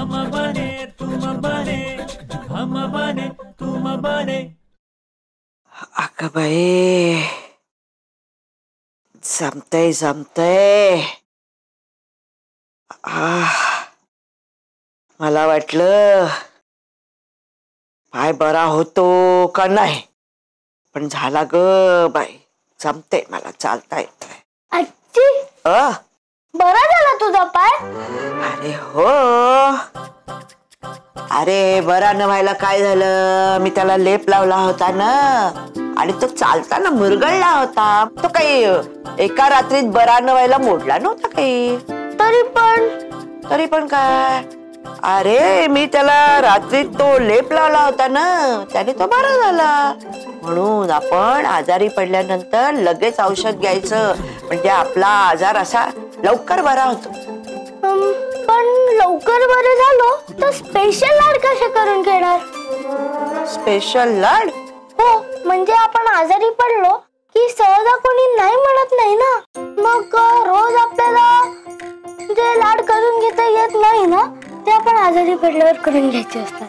हम बने तुम बने, हम बने तुम बने. अगं बाई, जमतय जमतय. मला वाटलं पाय बरा होतो का नाही, पण झाला ग बाई. जमते मला, चालता येतंय. आजी बरा झाला तुझा पाय? अरे हो. अरे बरा न व्हायला काय झालं, मी त्याला लेप लावला होता ना, आणि तो चालताना मुरगळला होता. तो काही एका रात्रीत बरा न व्हायला मोडला नव्हता काही. तरी पण काय, अरे मी त्याला रात्रीत तो लेप लावला होता ना, त्याने तो बरा झाला. म्हणून आपण आजारी पडल्यानंतर लगेच औषध घ्यायचं, म्हणजे आपला आजार असा लवकर बरा होतो. पण लवकर बरे झालो तर स्पेशल लाड कसे करून घेणार? स्पेशल लाड? हो, म्हणजे आपण आजारी पडलो की सहजा कोणी नाही म्हणत नाही ना. मग रोज आपल्याला जे लाड करून घेता येत नाही ना, ते आपण आजारी पडल्यावर करून घ्यायचे असतात.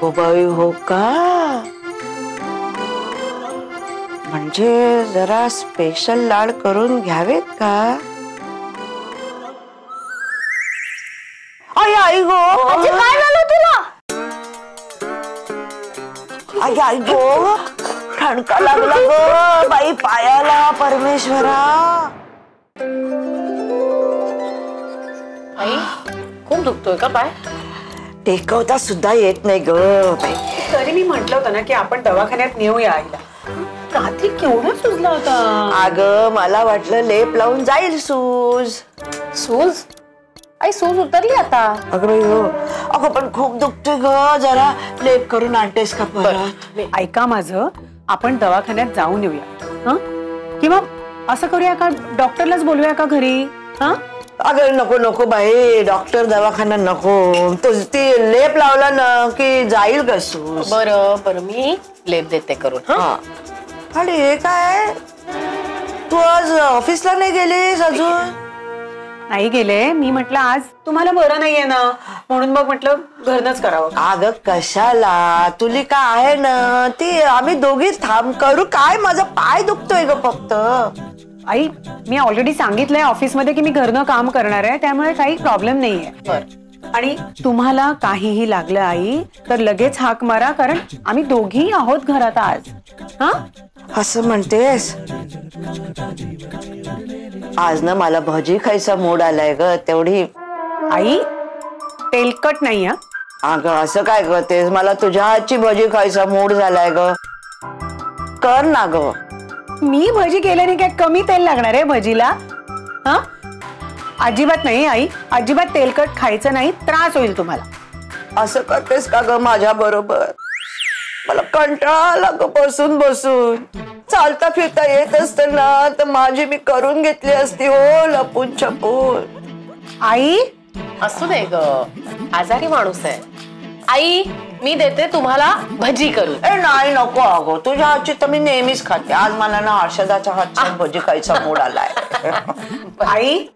हो बाई, हो का? म्हणजे जरा स्पेशल लाड करून घ्यावेत का? आई गो, काय झालं तुला? आई गो, ठणका लागला ग बाई पायाला. परमेश्वरा, आई खूप दुखतोय का पाय? टेकवता सुद्धा येत नाही ग बाई. तरी मी म्हटलं होतं ना की आपण दवाखान्यात नेऊया आईला. रात्री केवढा सुजला होता. अगं मला वाटलं लेप लावून जाईल सूज. सूज? आई सूज उतरली आता. अगं बाई हो, अगं पण खूप दुखते ग. जरा लेप करून आणतेस का परत? ऐका माझं, आपण दवाखान्यात जाऊन येऊया. किंवा असं करूया का, डॉक्टरलाच बोलूया का घरी? अगं नको नको बाई, डॉक्टर दवाखाना नको. ती लेप लावला ना की जाईल ग सूज. बरं मी लेप देते करून. आणि हे काय, तू आज ऑफिसला नाही गेलीस अजून? नाही गेले. मी म्हटलं आज तुम्हाला बरं नाहीये ना, म्हणून मग म्हटलं घरनच करावं. अगं कशाला, तुली का आहे ना ती, आम्ही दोघी थांब करू. काय माझा पाय दुखतोय ग फक्त. आई मी ऑलरेडी सांगितलंय ऑफिसमध्ये की मी घरनं काम करणार आहे, त्यामुळे काही प्रॉब्लेम नाहीये. आणि तुम्हाला काहीही लागलं आई तर लगेच हाक मारा, कारण आम्ही दोघी आहोत घरात आज. असं म्हणतेस? आज ना मला भजी खायचा मूड आलाय ग. तेवढी आई तेलकट नाही. अगं असं काय करतेस, मला तुझ्या हातची भजी खायचा मूड झालाय ग. कर ना ग. मी भजी केल्याने काय कमी तेल लागणार आहे भजीला? अजिबात नाही आई, अजिबात तेलकट खायचं नाही, त्रास होईल तुम्हाला. असं करतेस का ग माझ्या बरोबर? मला कंटाळा आला ग बसून बसून. चालता फिरता येत असतं ना तर माझी मी करून घेतली असती हो, लपून छपून. आई असू दे ग, आजारी माणूस आहे. आई मी देते तुम्हाला भजी करून. नाही नको अगो, तुझ्या हातची तर मी नेहमीच खाते. आज मला ना हर्षदाच्या हातची भजी खायचा मूड आलाय. आई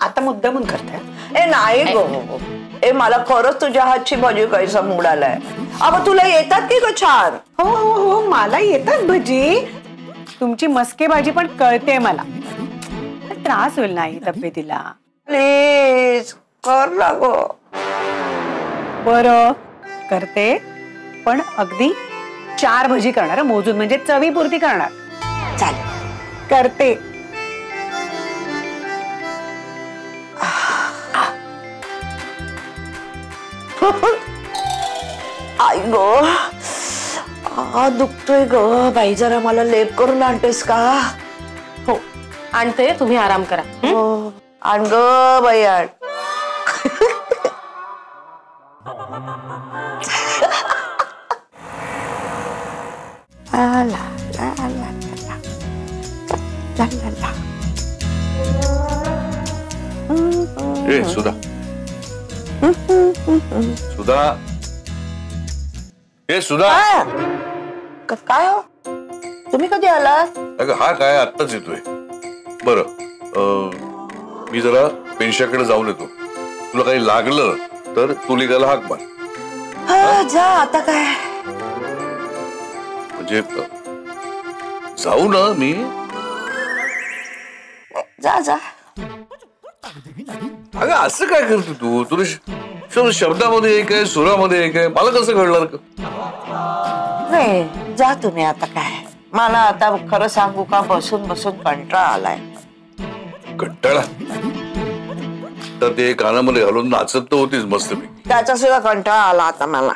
आता मुद्दामून करते. नाही गो, मला खरंच तुझ्या हातची भजी खायचा मूड आलाय. अगं तुला येतात की ग छान? हो हो हो, मला येतात भजी. तुमची मस्के भाजी पण कळते मला. त्रास होईल नाही तब्येतीला. प्लीज कर ना गो. बरं करते, पण अगदी 4 भजी करणार मोजून, म्हणजे चवीपुरती करणार. चालेल, करते. आई गो, दुखतोय ग बाई. जरा मला लेप करून आणतेस का? हो आणते, तुम्ही आराम करा. हो आण ग बाई, आण. ए सुधा, सुधा, ए सुधा. काय हो, तुम्ही कधी आलात? अगं हा काय आत्ताच येतोय. बरं मी जरा पेन्शाकडे जाऊन येतो. तुला काही लागलं तर तू निघाला हाक मार. जा आता काय. म्हणजे जाऊ ना मी. जा जा. अगं असं काय करतो तू. तुला शब्दामध्ये एक आहे, सुरामध्ये एक आहे, मला कसं कळणार. नाही जा तुम्ही आता काय. मला आता खरं सांगू का, बसून बसून कंटाळा आलाय. कंटाळा तर ते कानामध्ये घालून नाचत तर होतीच मस्त मी. त्याचा सुद्धा कंटाळा आला आता मला.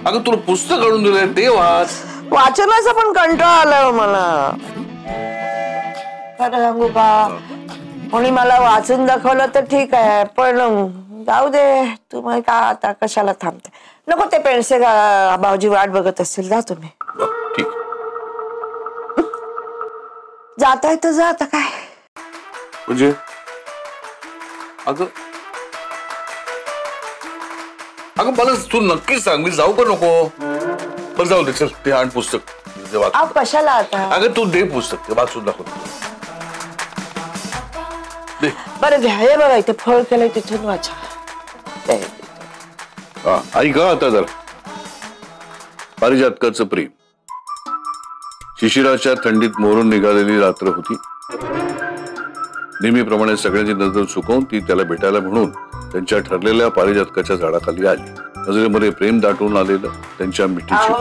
अगं तुला पुस्तक आणून दिलंय ते वाच. वाचनाचा पण कंटाळा आलाय मला. खरं सांगू का, कोणी मला वाचून दाखवलं तर ठीक आहे, पण जाऊ दे. तुम्ही का आता कशाला थांबते. नको ते पेन्से भाऊजी वाट बघत असतील. जा तुम्ही. ठीक जाता येतं जा आता काय. म्हणजे अगं मला तू नक्की सांग मी जाऊ का नको. बरं जाऊ दे चल. ते आण पुस्तक अहो कशाला आता. अगं तू दे पुस्तक ते वाचून दाखव. बरं घ्या. हे बघा इथे फळ केलंय तिथून वाचा. ऐक आता जरा. पारिजातकाचं प्रेम. शिशिराच्या थंडीत मोहरून निघालेली रात्र होती. नेहमीप्रमाणे सगळ्यांची नजर चुकवून ती त्याला भेटायला म्हणून त्यांच्या ठरलेल्या पारिजातकाच्या झाडाखाली आली. नजरेमध्ये प्रेम दाटून आलेलं त्यांच्या मिठीची.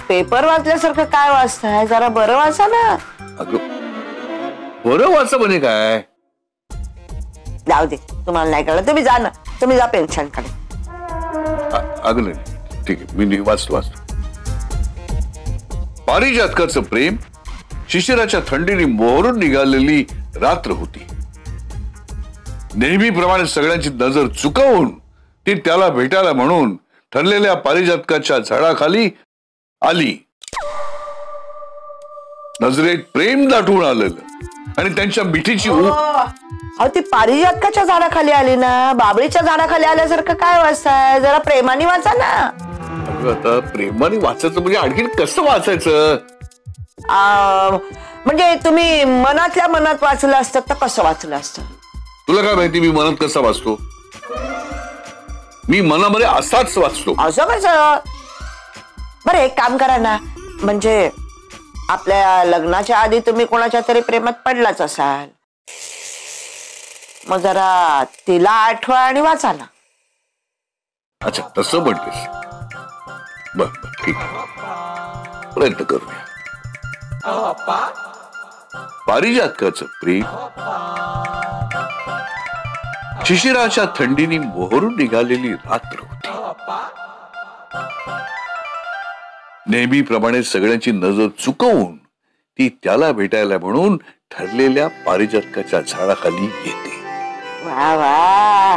पेपर वाचल्यासारखं काय वाचताय. जरा बरं वाचा ना. अगं बरं वाचा म्हणजे काय. जाऊ दे तुम्हाला नाही कळलं. तुम्ही जा ना. तुम्ही जा पेन्शनकडे. अगं नाही ठीक आहे मी वाचतो. पारिजातकाचं प्रेम. शिशिराच्या थंडीने मोहरून निघालेली रात्र होती. नेहमीप्रमाणे सगळ्यांची नजर चुकवून ती त्याला भेटायला म्हणून ठरलेल्या पारिजातकाच्या झाडाखाली आली. नजरेत प्रेम दाटून आलेलं आणि त्यांच्या मिठीची अहो ती पारिजातकाच्या झाडाखाली आली ना. बाबळीच्या झाडाखाली आल्यासारखं काय वाचताय. जरा प्रेमाने वाचा ना. आता प्रेमाने वाचायचं म्हणजे आणखीन कसं वाचायचं. म्हणजे तुम्ही मनातल्या मनात वाचलं असतं तर कसं वाचलं असतं. तुला काय माहिती मी मनात कसा वाचतो. मी मनामध्ये असाच वाचतो. असं कसं. बरं एक काम करा ना. म्हणजे आपल्या लग्नाच्या आधी तुम्ही कोणाच्या तरी प्रेमात पडलाच असाल. मग जरा तिला आठवा आणि वाचा ना. अच्छा तसं म्हणतेस. बर ठीक प्रयत्न करूया. पारिजातकाचं प्रेम. शिशिराच्या थंडीने मोहरून निघालेली रात्र होती. नेहमीप्रमाणे सगळ्यांची नजर चुकवून ती त्याला भेटायला म्हणून ठरलेल्या पारिजातकाच्या झाडाखाली येते. वा वा.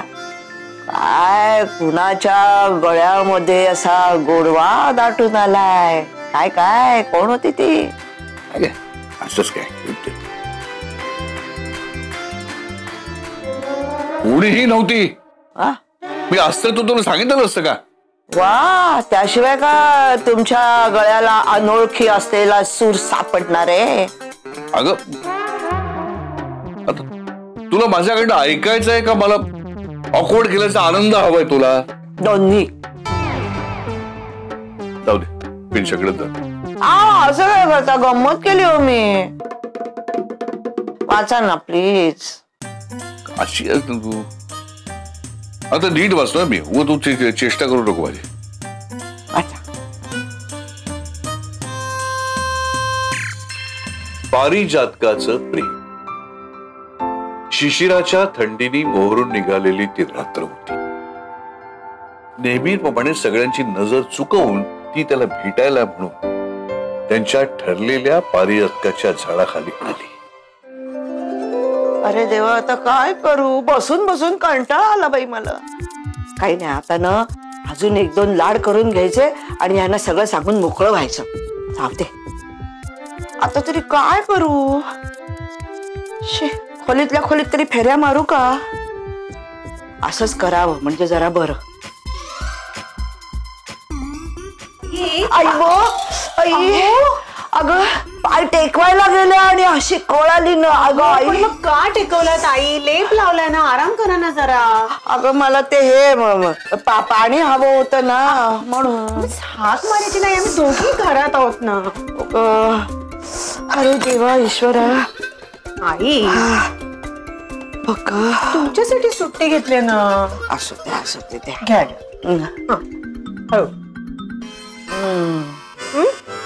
काय कुणाच्या गळ्यामध्ये असा गोडवा दाटून आलाय. काय काय कोण होती ती. असंच काय कोणीही नव्हती. मी असतं तू तुला सांगितलं असतं का. वा. त्याशिवाय का तुमच्या गळ्याला अनोळखी असलेला सूर सापडणार आहे. अगं आता तुला माझ्याकडनं ऐकायचं आहे का मला ऑकवर्ड केल्याचा आनंद हवाय तुला. दोन्ही. जाऊ दे पिंशाकडे जा. असं काय करता. गंमत केली हो मी. वाचा ना प्लीज. अशी आहेस ना तू. आता नीट वाचतोय मी. तू चेष्टा करू नको माझी. वाचा. पारिजातकाचं प्रेम. शिशिराच्या थंडीने मोहरून निघालेली ती रात्र होती. नेहमीप्रमाणे सगळ्यांची नजर चुकवून ती त्याला भेटायला म्हणून त्यांच्या ठरलेल्या पारिजातकाच्या झाडाखाली आली. अरे देवा आता काय करू. बसून बसून कंटाळा आला बाई मला. काही नाही आता ना अजून एक दोन लाड करून घ्यायचे आणि यांना सगळं सांगून मोकळं व्हायचं. चालते आता तरी काय करू. खोलीतल्या खोलीत तरी फेऱ्या मारू का. असंच करावं म्हणजे जरा बरं. आई गो आई. अगं पाय टेकवायला गेले आणि अशी कळाली ना अगं आई. पण मग का टेकवलात आई? लेप लावलाय ना, आराम करा ना जरा. अगं मला ते हे पाणी हवं होतं ना म्हणून. हाक मारायची नाही, आम्ही दोघी घरात आहोत ना. अरे देवा ईश्वरा. आई बघ तुमच्यासाठी सुट्टी घेतली ना. असू दे घ्या हो.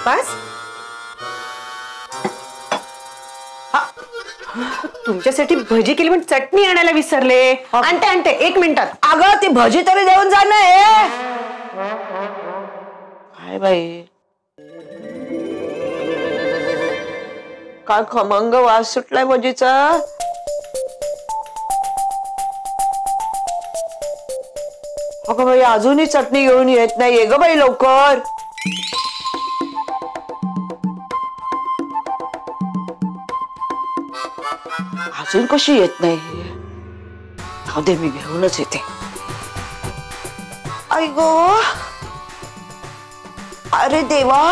बस तुमच्यासाठी भजी केली पण चटणी आणायला विसरले. आणते 1 मिनिटात. अगं ती भजी तरी देऊन जा ना. काय बाई काय खमंग वास सुटलाय भजीचा. अगं बाई अजूनही चटणी घेऊन येत नाहीये ग बाई लवकर. अजून कशी येत नाही. जाऊ दे मी घेऊनच येते. आई गो अरे देवा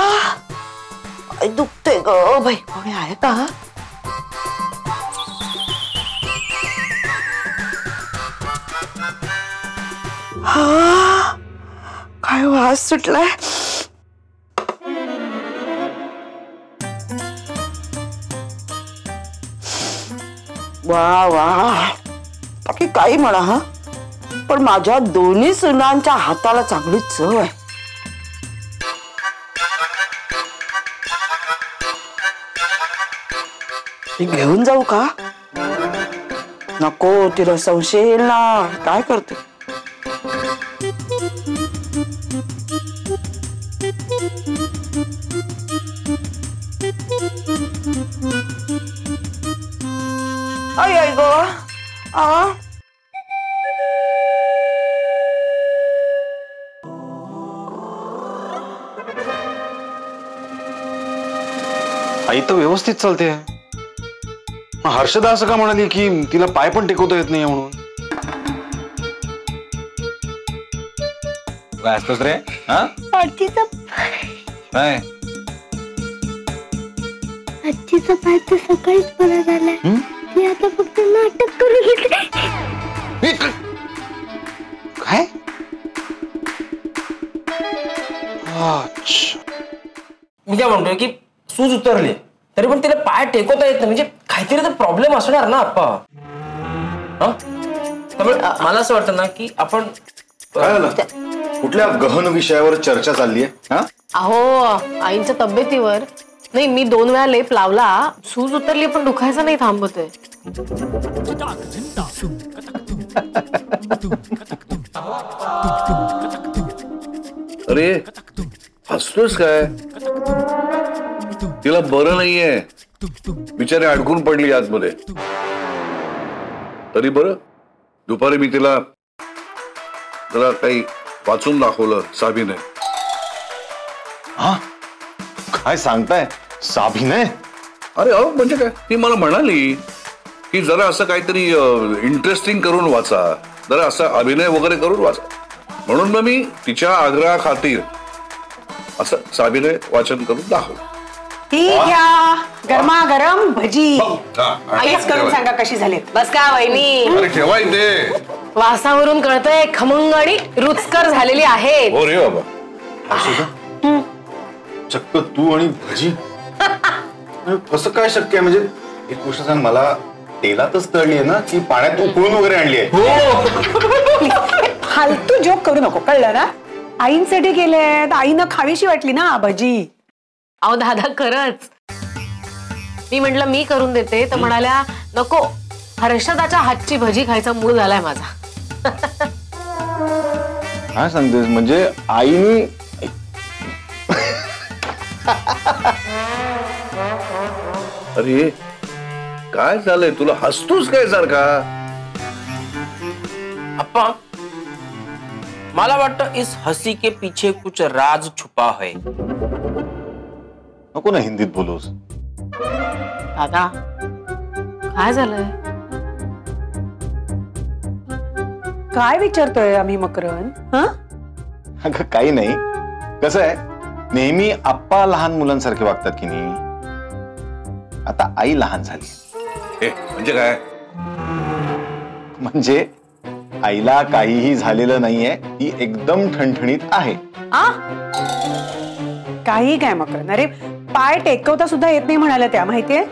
दुखते ग बाई. कोणी आहे का. काय वास सुटलाय. वा वा बाकी काही म्हणा हा पण माझ्या दोन्ही सुनांच्या हाताला चांगली चव आहे. मी घेऊन जाऊ का. नको तिला संशय येईल ना. काय करते. आई गो आई तर व्यवस्थित चालते. हर्षदा असं का म्हणाली की तिला पाय पण टेकवता येत नाही म्हणून. काय असतोस रे. आजीचा काय आजीचा पाय तर सकाळीच बरा झालाय. ती आता फक्त नाटक करून घेतले. काय. मी काय म्हणतोय की सूज उतरली तरी पण तिला पाय टेकवता येत नाही म्हणजे काहीतरी तर प्रॉब्लेम असणार ना आप्पा. त्यामुळे मला असं वाटतं ना की आपण काय झालं. कुठल्या गहन विषयावर चर्चा चालली आहे. अहो आईंच्या तब्येतीवर. नाही मी 2 वेळा लेप लावला. सूज उतरली पण दुखायचं नाही थांबतोय. अरे हसतोस काय. तिला बरं नाहीये. बिचारी अडकून पडली आतमध्ये. तरी बरं दुपारी मी तिला जरा काही वाचून दाखवलं साबीने. काय सांगताय साबीने. अरे अहो म्हणजे काय ती मला म्हणाली की जरा असं काहीतरी इंटरेस्टिंग करून वाचा. जरा असा अभिनय वगैरे करून वाचा. म्हणून मग मी तिच्या आग्रहा खातीर असं साबीने वाचन करून दाखवलं. ठीक घ्या गरमागरम भजी. आईच करून सांगा कशी झाली. बस का वहिनी. अरे ठेवा इथे. वासावरून कळतंय खमंग आणि रुचकर झालेली आहे. हो रे बाबा. चक्क तू आणि भजी. कसं काय शक्य आहे. म्हणजे एक गोष्ट सांग मला. तेलातच तळली आहे ना की पाण्यात उकळून वगैरे आणली आहे. फालतू जोक करू नको कळलं ना. आईंसाठी केले आईनं खावीशी वाटली ना भजी. अहो दादा खरंच. मी म्हंटल मी करून देते तर म्हणाल्या नको हर्षदाच्या हातची भजी खायचा मूड झालाय माझा. काय सांगतेस म्हणजे आईनी. अरे काय झालंय तुला. हसतोस काय सारखा. अप्पा मला वाटतं इस हंसी के पीछे कुछ राज छुपा है. नको ना हिंदीत बोलूस. दादा काय झालंय. काय विचारतोय आम्ही मकरन. अगं काही नाही. कसं आहे नेहमी आप्पा लहान मुलांसारखे वागतात की नाही. आता आई लहान झाली. म्हणजे काय? म्हणजे आईला काहीही झालेलं नाहीये, ती एकदम ठणठणीत आहे. काही काय मकरंद, अरे पाय टेकवता सुद्धा येत नाही म्हणाल्या त्या, माहितीये?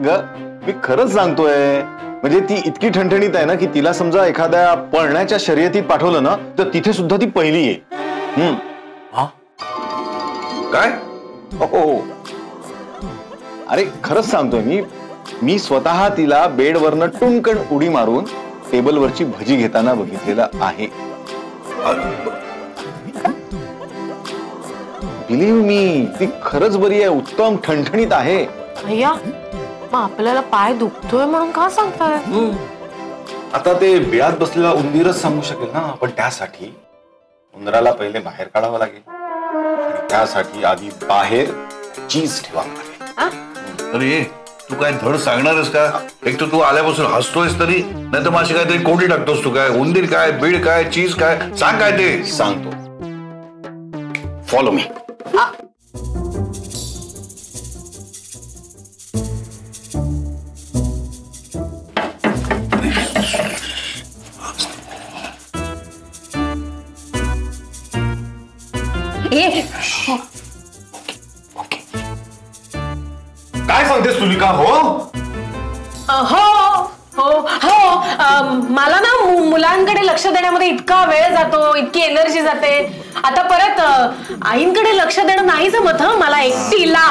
ग मी खरंच सांगतोय, म्हणजे ती इतकी ठणठणीत आहे ना की तिला समजा एखाद्या पळण्याच्या शर्यतीत पाठवलं ना तर तिथे सुद्धा ती पहिली आहे. काय? हो, अरे खरंच सांगतोय मी स्वतः तिला बेडवरनं टुणकण उडी मारून टेबलवरची भजी घेताना बघितलेलं आहे. बिलीव्ह मी, ती खरंच बरी आहे, उत्तम ठणठणीत आहे. भैया मग आपल्याला पाय दुखतोय म्हणून का सांगताय? आता ते बिळात बसलेला उंदीरच सांगू शकेल ना, पण त्यासाठी उंदराला पहिले बाहेर काढावं लागेल आणि त्यासाठी आधी बाहेर चीज ठेवावं लागेल. अरे तू काय धड सांगणारस का? एक तर तू आल्यापासून हसतोयस तरी, नाही तर माझी काहीतरी कोंडी टाकतोस. तू काय उंदीर काय, बीड काय, चीज काय, सांग काय ते. सांगतो, फॉलो मी. काय सांगतेस तुलिका? हो हो हो हो, मला ना मुलांकडे लक्ष देण्यामध्ये इतका वेळ जातो, इतकी एनर्जी जाते. आता परत आईंकडे लक्ष देणं नाही जमत मला एकटीला.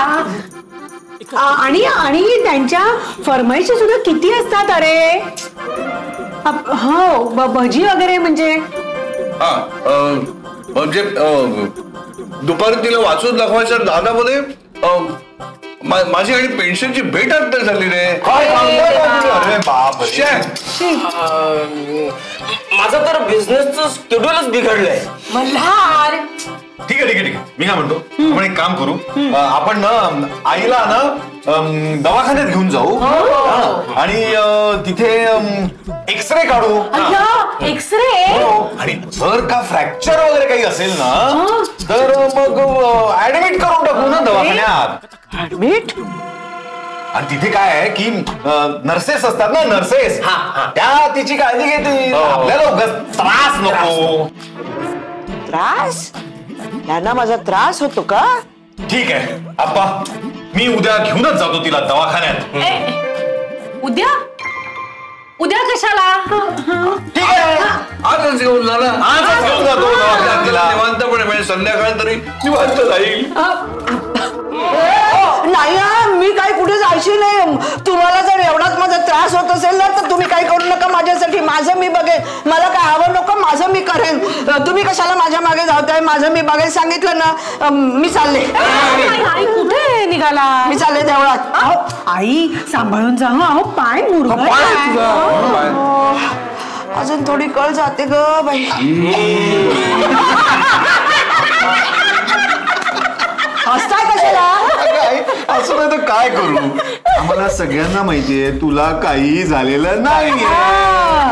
आणि आणि त्यांच्या फरमाईशी सुद्धा किती असतात अरे. हो, भजी वगैरे म्हणजे म्हणजे दुपारी तिला वाचून दाखवायचं दादामध्ये माझी आणि पेन्शनची भेट आता झाली रे. अरे बाप, माझं तर बिझनेसचं शेड्यूलच बिघडलंय. मल्हार ठीक आहे ठीक आहे ठीक आहे, मी काय म्हणतो, आपण एक काम करू, आपण ना आईला ना दवाखान्यात घेऊन जाऊ आणि तिथे एक्सरे काढू. एक्सरे? आणि जर का फ्रॅक्चर वगैरे काही असेल ना तर मग ऍडमिट करून टाकू ना दवाखान्यात. ऍडमिट? आणि तिथे काय आहे की नर्सेस असतात ना, नर्सेस, त्या तिची काळजी घेतील. आपल्याला उगाच त्रास नको. त्रास? यांना माझा त्रास होतो का? ठीक आहे आप्पा, मी उद्या घेऊनच जातो तिला दवाखान्यात. उद्या? उद्या कशाला? ठीक आहे, आजच घेऊन जा ना. आजच घेऊन जातो दवाखान्यात तिला. निवांतपणे म्हणजे संध्याकाळ तरी निवांत जाईल. नाही, मी काय कुठे जायची नाही. तुम्हाला जर एवढाच माझा त्रास होत असेल ना तर तुम्ही काही करू नका माझ्यासाठी. माझं मी बघेन, मला काय हवं नको, माझं मी करेन. तुम्ही कशाला माझ्या मागे धावताय? माझं मी बघेन, सांगितलं ना. मी चालले. कुठे निघाला? मी चालले देवळात. आई सांभाळून जा. अहो पाय मुरगळलाय. अजून थोडी कळ जाते ग बाई. हसताय कशाला? असं नाही तर काय करू, आम्हाला सगळ्यांना माहितीये तुला काही झालेलं नाहीये.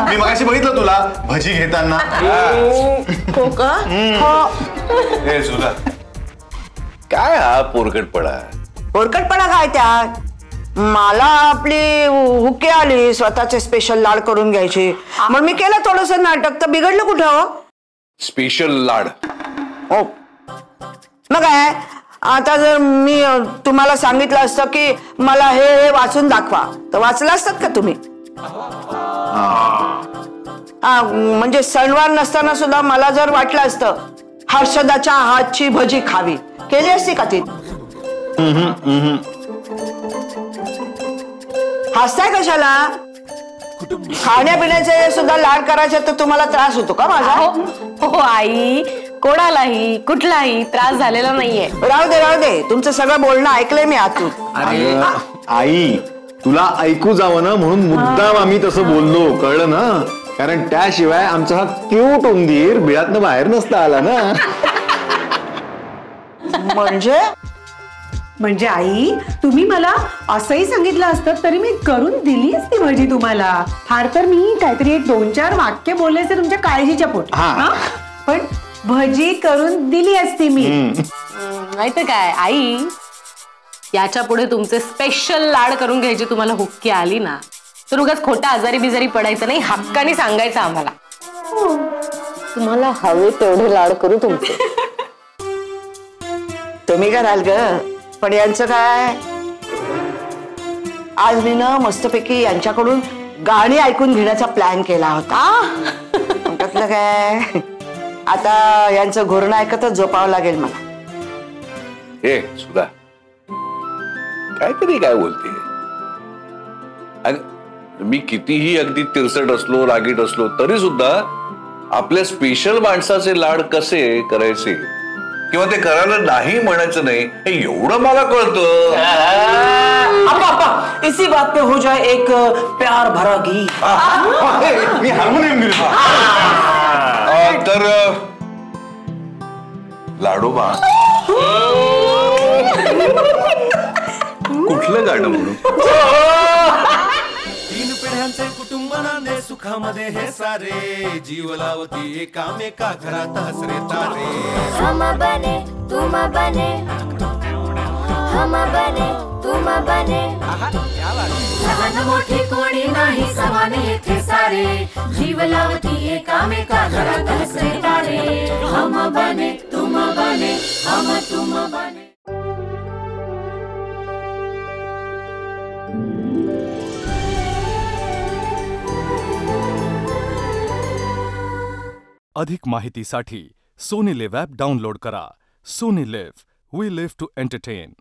मी मगाशी बघितलं तुला भजी घेताना. हो का? हे सुद्धा काय हा पोरकटपणा? पोरकटपणा काय त्यात? मला आपली हुकी आली स्वतःचे स्पेशल लाड करून घ्यायची, मग मी केलं थोडस नाटक. तर बिघडलं कुठं? हो स्पेशल लाड? हो मग काय, आता जर मी तुम्हाला सांगितलं असतं की मला हे वाचून दाखवा तर वाचलं असतात का तुम्ही? म्हणजे सणवार नसताना सुद्धा मला जर वाटलं असतं हर्षदाच्या हातची भजी खावी, केली असती का ती? हसताय कशाला? खाण्यापिण्याचे सुद्धा लाड करायचे तर तुम्हाला त्रास होतो का माझा? हो आई, कोणालाही कुठलाही त्रास झालेला नाहीये. राहू दे, तुमचं सगळं बोलणं ऐकलंय मी आतून. आई तुला ऐकू जावं ना म्हणून मुद्दाम आम्ही तसं बोललो, कळलं ना? कारण त्याशिवाय आमचा हा क्यूट उंदीर बिळातनं बाहेर नसता आला ना. म्हणजे आई तुम्ही मला असंही सांगितलं असतं तरी मी करून दिली असती भजी तुम्हाला. फार तर मी काहीतरी 1-2-4 वाक्य बोलले असते तुमच्या काळजीच्या पोटी, पण भजी करून दिली असती मी. माहिती काय आई, याच्या पुढे तुमचे स्पेशल लाड करून घ्यायची तुम्हाला हुक्की आली ना तर उगाच खोटा आजारी बिजारी पडायचं नाही, हक्काने सांगायचं आम्हाला. तुम्हाला हवे तेवढे लाड करू तुमचे. तुम्ही कराल ग, पण यांचं काय? आज मी ना मस्तपैकी यांच्याकडून गाणी ऐकून घेण्याचा प्लॅन केला होता. त्यातलं काय, आता यांचं घोरणं ऐकतच झोपावं लागेल मला. हे सुधा काहीतरी काय बोलते? मी कितीही अगदी तिरसट असलो, रागीट असलो तरी सुद्धा आपल्या स्पेशल माणसाचे लाड कसे करायचे किंवा ते करायला नाही म्हणायचं नाही हे एवढं मला कळतं. आपा इसी बात पे हो जाए एक प्यार भरा गीत. मी हार्मोनियम घेऊन तर लाडोबा कुठलं गाणं म्हणू? तीन पिढ्यांचे कुटुंब नांदे सुखामध्ये हे सारे, जीव लावती एकामेका घरात हसरे तारे. हम बने तुम बने, हम बने तुम बने, लहान मोठे कोणी नाही समान येथे सारे, जीव लावती एकामेका घरात हसरे तारे. हम बने तुम बने, हम तुम बने. अधिक माहितीसाठी सोनी लिव्ह ॲप डाउनलोड करा. Sony Liv, we live to entertain.